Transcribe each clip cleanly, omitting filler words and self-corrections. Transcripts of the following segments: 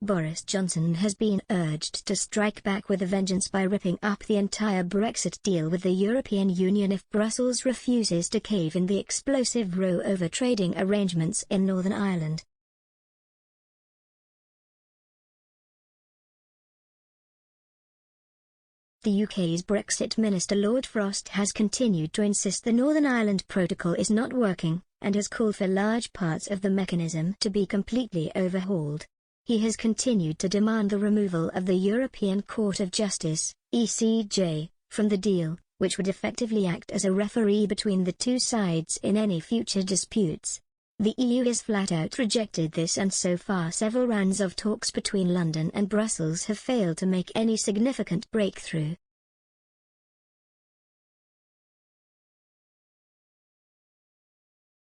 Boris Johnson has been urged to strike back with a vengeance by ripping up the entire Brexit deal with the European Union if Brussels refuses to cave in the explosive row over trading arrangements in Northern Ireland. The UK's Brexit Minister Lord Frost has continued to insist the Northern Ireland Protocol is not working, and has called for large parts of the mechanism to be completely overhauled. He has continued to demand the removal of the European Court of Justice, ECJ, from the deal, which would effectively act as a referee between the two sides in any future disputes. The EU has flat out rejected this, and so far several rounds of talks between London and Brussels have failed to make any significant breakthrough.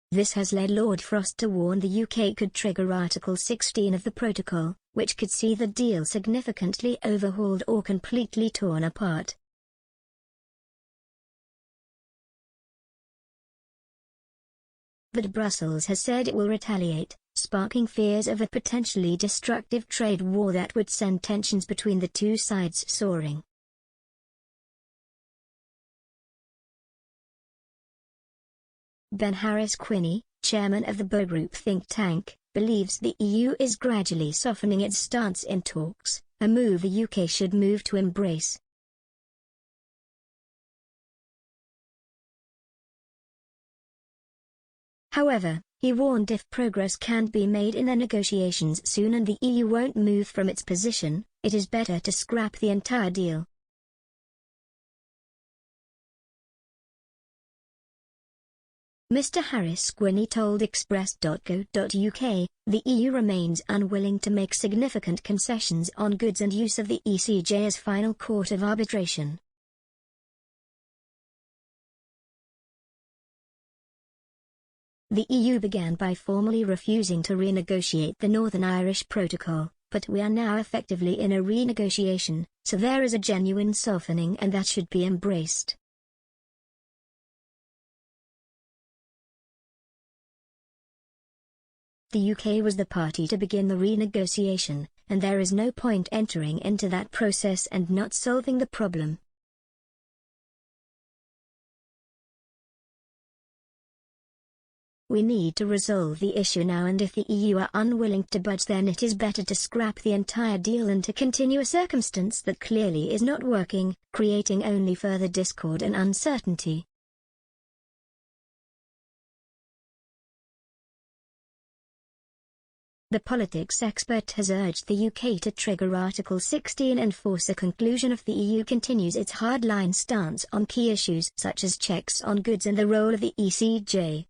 This has led Lord Frost to warn the UK could trigger Article 16 of the Protocol, which could see the deal significantly overhauled or completely torn apart. But Brussels has said it will retaliate, sparking fears of a potentially destructive trade war that would send tensions between the two sides soaring. Ben Harris-Quinney, chairman of the Bow Group think tank, believes the EU is gradually softening its stance in talks, a move the UK should move to embrace. However, he warned if progress can't be made in the negotiations soon and the EU won't move from its position, it is better to scrap the entire deal. Mr. Harris-Quinney told Express.co.uk, the EU remains unwilling to make significant concessions on goods and use of the ECJ as final court of arbitration. The EU began by formally refusing to renegotiate the Northern Irish Protocol, but we are now effectively in a renegotiation, so there is a genuine softening and that should be embraced. The UK was the party to begin the renegotiation, and there is no point entering into that process and not solving the problem. We need to resolve the issue now, and if the EU are unwilling to budge, then it is better to scrap the entire deal and to continue a circumstance that clearly is not working, creating only further discord and uncertainty. The politics expert has urged the UK to trigger Article 16 and force a conclusion if the EU continues its hardline stance on key issues such as checks on goods and the role of the ECJ.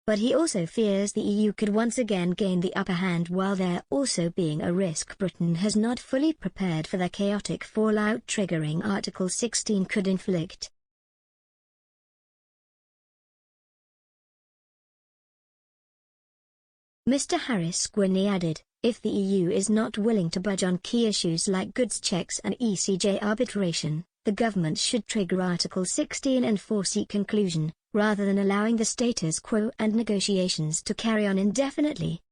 But he also fears the EU could once again gain the upper hand, while there also being a risk Britain has not fully prepared for the chaotic fallout triggering Article 16 could inflict. Mr. Harris-Quinney added, if the EU is not willing to budge on key issues like goods checks and ECJ arbitration, the government should trigger Article 16 and force a conclusion, rather than allowing the status quo and negotiations to carry on indefinitely.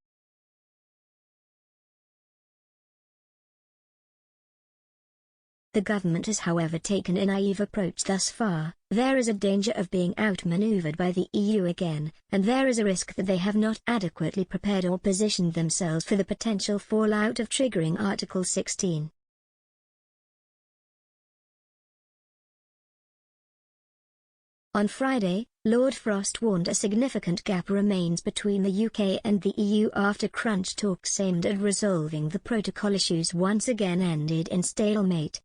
The government has however taken a naive approach thus far. There is a danger of being outmaneuvered by the EU again, and there is a risk that they have not adequately prepared or positioned themselves for the potential fallout of triggering Article 16. On Friday, Lord Frost warned a significant gap remains between the UK and the EU after crunch talks aimed at resolving the protocol issues once again ended in stalemate.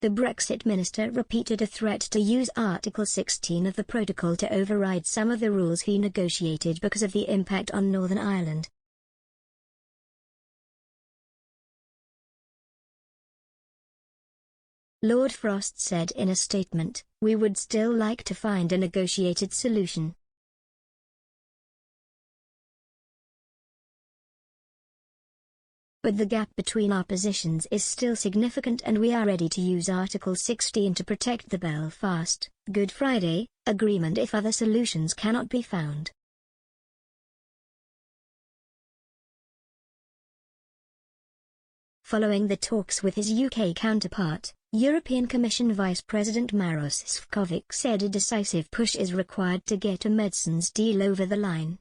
The Brexit minister repeated a threat to use Article 16 of the protocol to override some of the rules he negotiated because of the impact on Northern Ireland. Lord Frost said in a statement, "We would still like to find a negotiated solution." but the gap between our positions is still significant and we are ready to use Article 16 to protect the Belfast, Good Friday, Agreement if other solutions cannot be found. Following the talks with his UK counterpart, European Commission Vice President Maros Sefcovic said a decisive push is required to get a medicines deal over the line.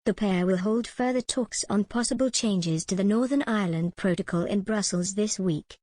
The pair will hold further talks on possible changes to the Northern Ireland Protocol in Brussels this week.